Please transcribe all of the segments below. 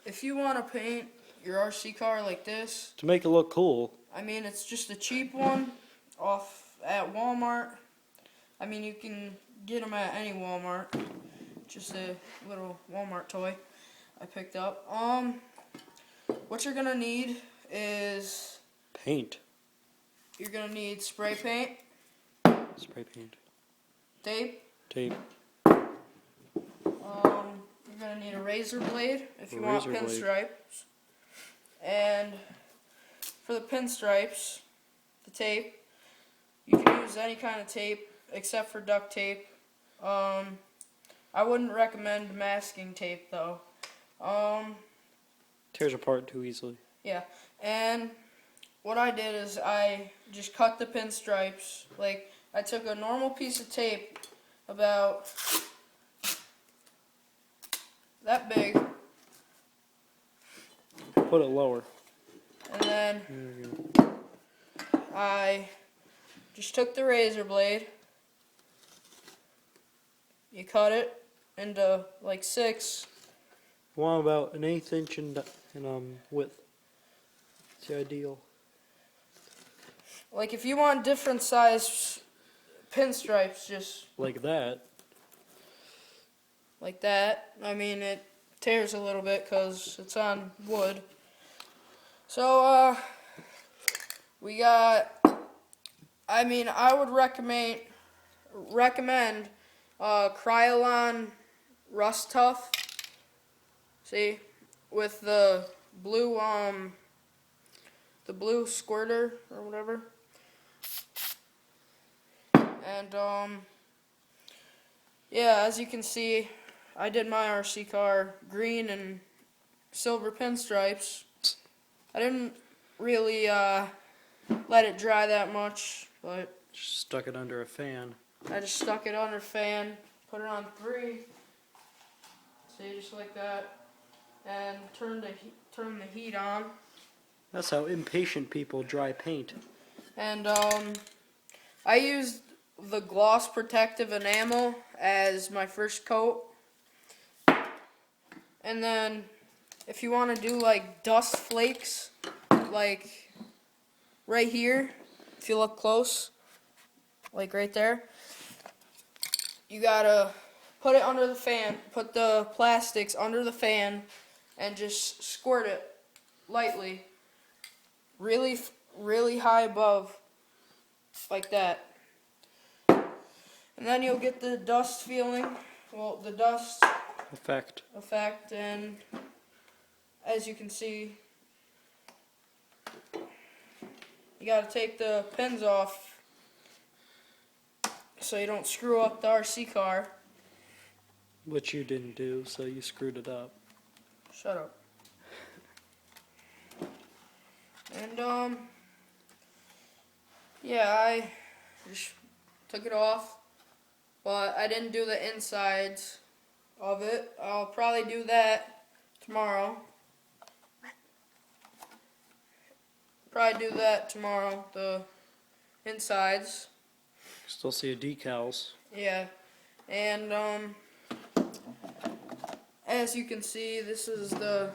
if you want to paint your RC car like this, To make it look cool. I mean, it's just a cheap one off at Walmart. I mean, you can get them at any Walmart. Just a little Walmart toy I picked up. What you're gonna need is Paint. you're gonna need spray paint, Spray paint. tape. Tape. You're gonna need a razor blade if you want Razor blade. pinstripes. And for the pinstripes, the tape, you can use any kind of tape except for duct tape. I wouldn't recommend masking tape though. Tears apart too easily. Yeah, and what I did is I just cut the pinstripes. Like, I took a normal piece of tape about that big, Put it lower. and then There you go. I just took the razor blade. You cut it into like 6. Want about an 1/8 inch in width. It's the ideal. Like, if you want different size pinstripes, just Like that. like that. I mean, it tears a little bit because it's on wood. So, we got, I mean, I would recommend Krylon Rust Tough. See, with the blue squirter or whatever. And yeah, as you can see, I did my RC car green and silver pinstripes. I didn't really let it dry that much, but Just stuck it under a fan. I just stuck it under fan, put it on 3, see, just like that, and turn the heat on. That's how impatient people dry paint. And I used the gloss protective enamel as my first coat. And then if you want to do like dust flakes, like right here, if you look close, like right there, you gotta put it under the fan, put the plastics under the fan, and just squirt it lightly, really high above, like that. And then you'll get the dust feeling, well, the dust Effect. effect, and as you can see, you gotta take the pins off so you don't screw up the RC car. Which you didn't do, so you screwed it up. Shut up. And yeah, I just took it off, but I didn't do the insides of it. I'll probably do that tomorrow. The insides. Still see the decals. Yeah, and as you can see, this is the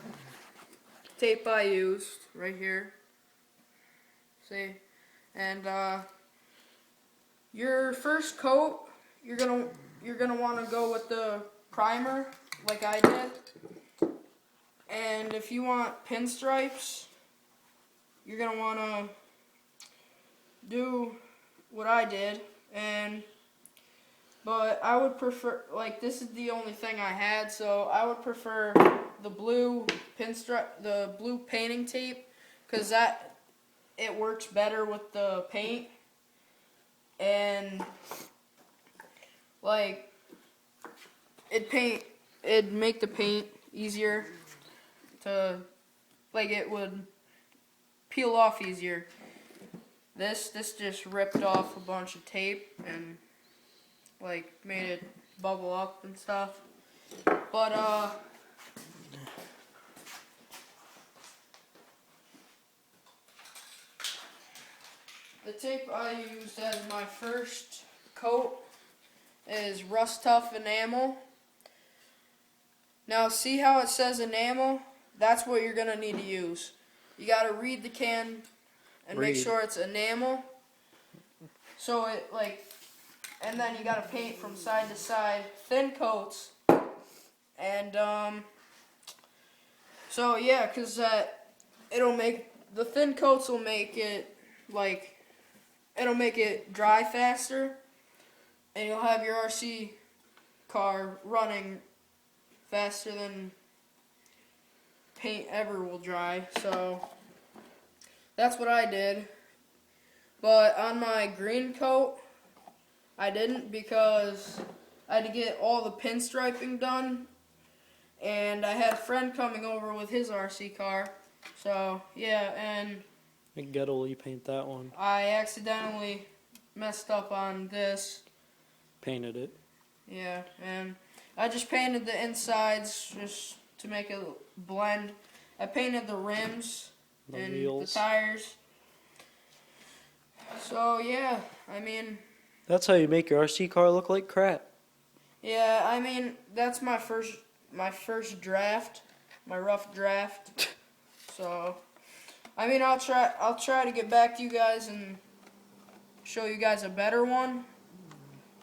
tape I used right here. See, and your first coat, you're gonna want to go with the primer, like I did. And if you want pinstripes, you're gonna want to do what I did. But I would prefer, like, this is the only thing I had, so I would prefer the blue painting tape, because it works better with the paint, and like it'd make the paint easier to, like, it would peel off easier. This just ripped off a bunch of tape and like made it bubble up and stuff. But the tape I used as my first coat is Rust Tough Enamel. Now see how it says enamel? that's what you're gonna need to use. You gotta read the can and make Read. sure it's enamel. So it like, and then you gotta paint from side to side, thin coats, and so yeah, 'cause it'll make the thin coats will make it like it'll make it dry faster, and you'll have your RC car running faster than paint ever will dry. So that's what I did. But on my green coat, I didn't because I had to get all the pinstriping done, and I had a friend coming over with his RC car. So yeah, and And Get'll paint that one. I accidentally messed up on this. Painted it. Yeah, and I just painted the insides just to make it blend. I painted the rims The and wheels. the tires. So yeah, I mean, That's how you make your RC car look like crap. yeah, I mean that's my first draft, my rough draft. So, I mean I'll try to get back to you guys and show you guys a better one.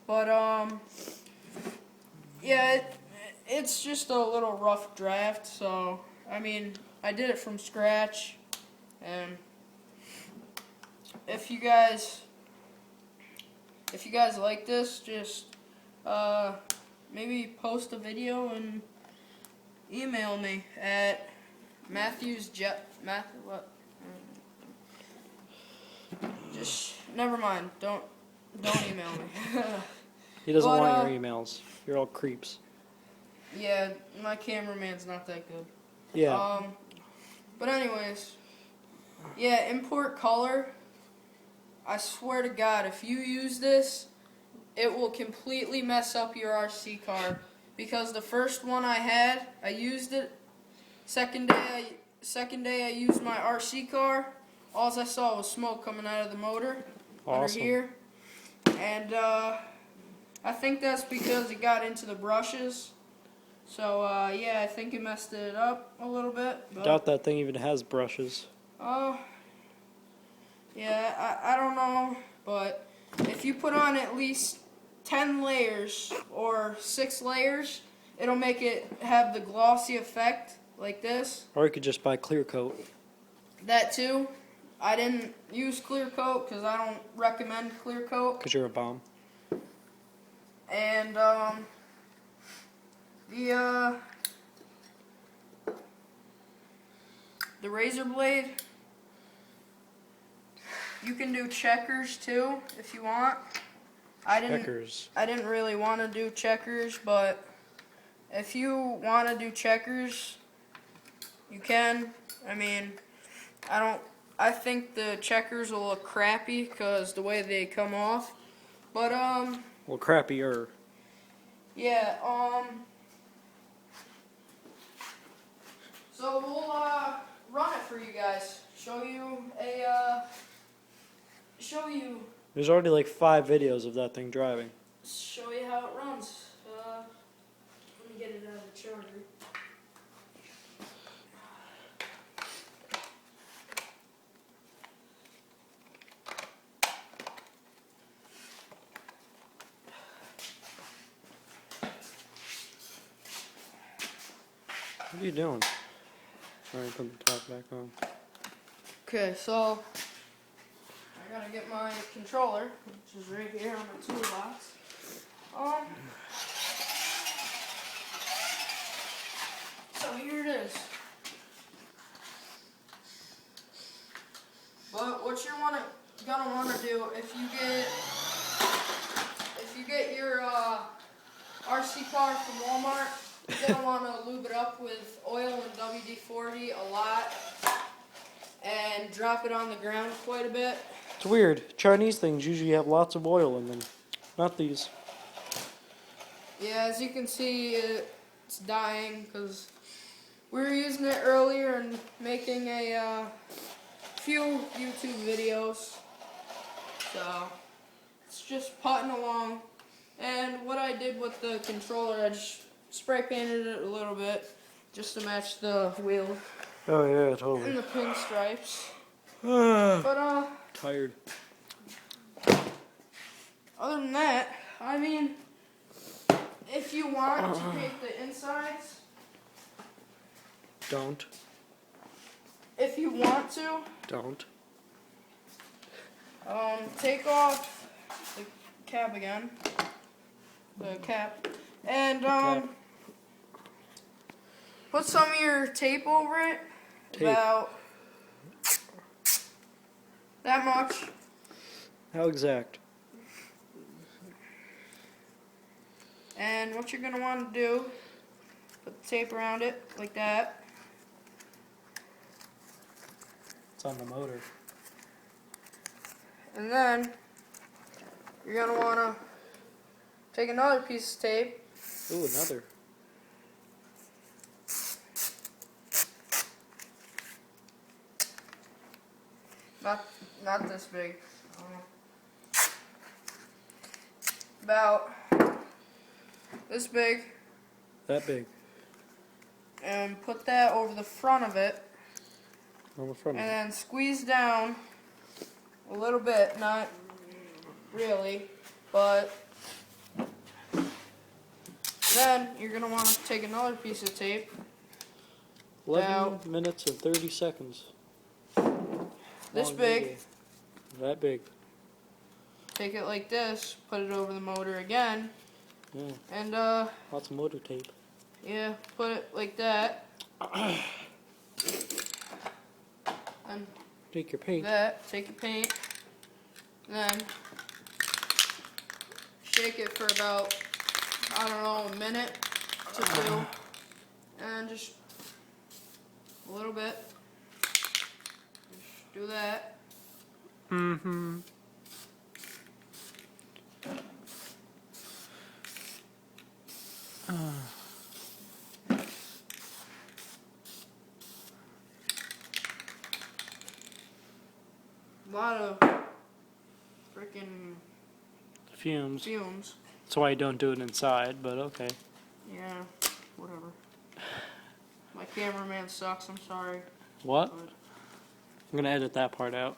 But yeah, it's just a little rough draft. So I mean I did it from scratch, and if you guys like this, just maybe post a video and email me at just never mind. Don't email me. He doesn't But, want your emails. You're all creeps. Yeah, my cameraman's not that good. Yeah. But anyways, yeah, import color. I swear to God, if you use this, it will completely mess up your RC car. Because the first one I had, I used it. Second day I used my RC car. All I saw was smoke coming out of the motor under Awesome. here. And I think that's because it got into the brushes. So yeah, I think it messed it up a little bit. But, Doubt that thing even has brushes. yeah, I don't know, but if you put on at least 10 layers or 6 layers, it'll make it have the glossy effect like this. Or you could just buy clear coat. That too. I didn't use clear coat because I don't recommend clear coat. Because you're a bomb. And the razor blade, you can do checkers too if you want. I didn't really want to do checkers, but if you want to do checkers, you can. I mean, I think the checkers will look crappy because the way they come off. But Well, crappier. yeah, so we'll run it for you guys. Show you There's already like 5 videos of that thing driving. how it runs. Let me get it out of the charger. What are you doing? Sorry, put the top back on. Okay, so I gotta get my controller, which is right here on the toolbox. So here it is. But what you're gonna wanna do if you get your RC car from Walmart, you're gonna wanna lube it up with oil and WD-40 a lot, and drop it on the ground quite a bit. It's weird. Chinese things usually have lots of oil in them. Not these. Yeah, as you can see, it's dying because we were using it earlier and making a few YouTube videos. So it's just putting along. And what I did with the controller, I just spray painted it a little bit. just to match the wheel Oh yeah, and totally. the pinstripes. But Tired. other than that, I mean, if you want to paint the insides, Don't. if you want to, Don't. take off the cap again, the cap, and Cap. put some of your tape over it, Tape. about that much. How exact? And what you're gonna want to do, put the tape around it like that. It's on the motor. And then you're gonna wanna take another piece of tape. Ooh, another. Not this big. About this big, That big. and put that over the front of it, On the front. and then squeeze down a little bit, not really, but then you're gonna want to take another piece of tape, 11 minutes and 30 seconds. this Long big, video. That big. take it like this, put it over the motor again, Yeah. and Lots of motor tape. yeah, put it like that, and Take your paint. that, take your paint, then shake it for about, I don't know, a minute to 2, and just a little bit, just do that, Mm-hmm. a lot of freaking Fumes. fumes, That's why I don't do it inside, but okay. yeah, whatever. My cameraman sucks, I'm sorry, What? but I'm gonna edit that part out.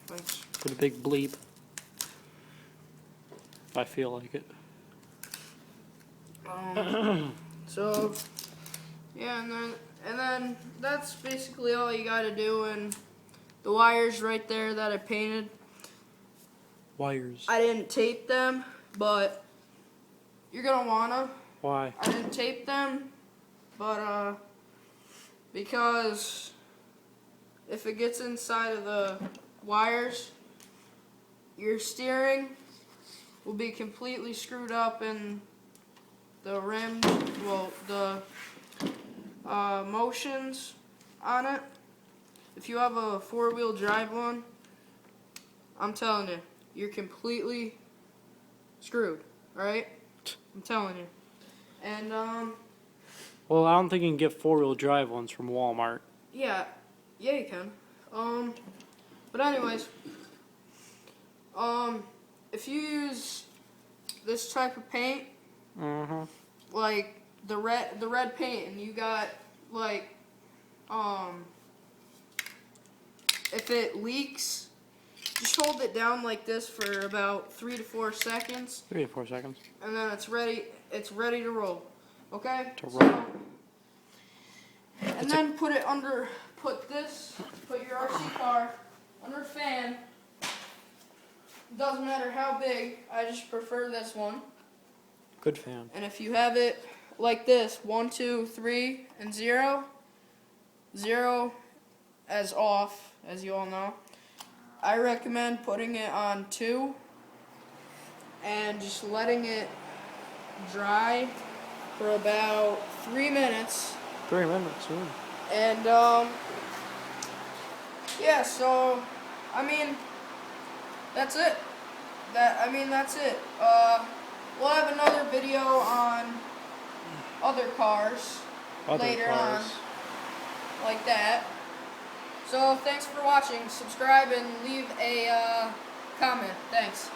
thanks. Put a big bleep. If I feel like it. So, yeah, and then that's basically all you gotta do, and the wires right there that I painted, Wires. I didn't tape them, but you're gonna wanna. Why? I didn't tape them, but because if it gets inside of the wires, your steering will be completely screwed up, and the rims, well, the motions on it. If you have a 4-wheel drive one, I'm telling you, you're completely screwed, alright? I'm telling you. And, Well, I don't think you can get 4-wheel drive ones from Walmart. yeah, you can. But anyways, if you use this type of paint, Mm-hmm. like the red paint, and you got like, if it leaks, just hold it down like this for about 3 to 4 seconds, 3 to 4 seconds. and then it's ready to roll. Okay? To roll. So, and then put your RC car under a fan. Doesn't matter how big, I just prefer this one. Good fan. And if you have it like this, 1, 2, 3, and 0, 0 as off, as you all know, I recommend putting it on 2 and just letting it dry for about 3 minutes. 3 minutes, yeah. And yeah, so I mean, that's it. That's it. We'll have another video on other cars later on, like that. So thanks for watching. Subscribe and leave a comment. Thanks.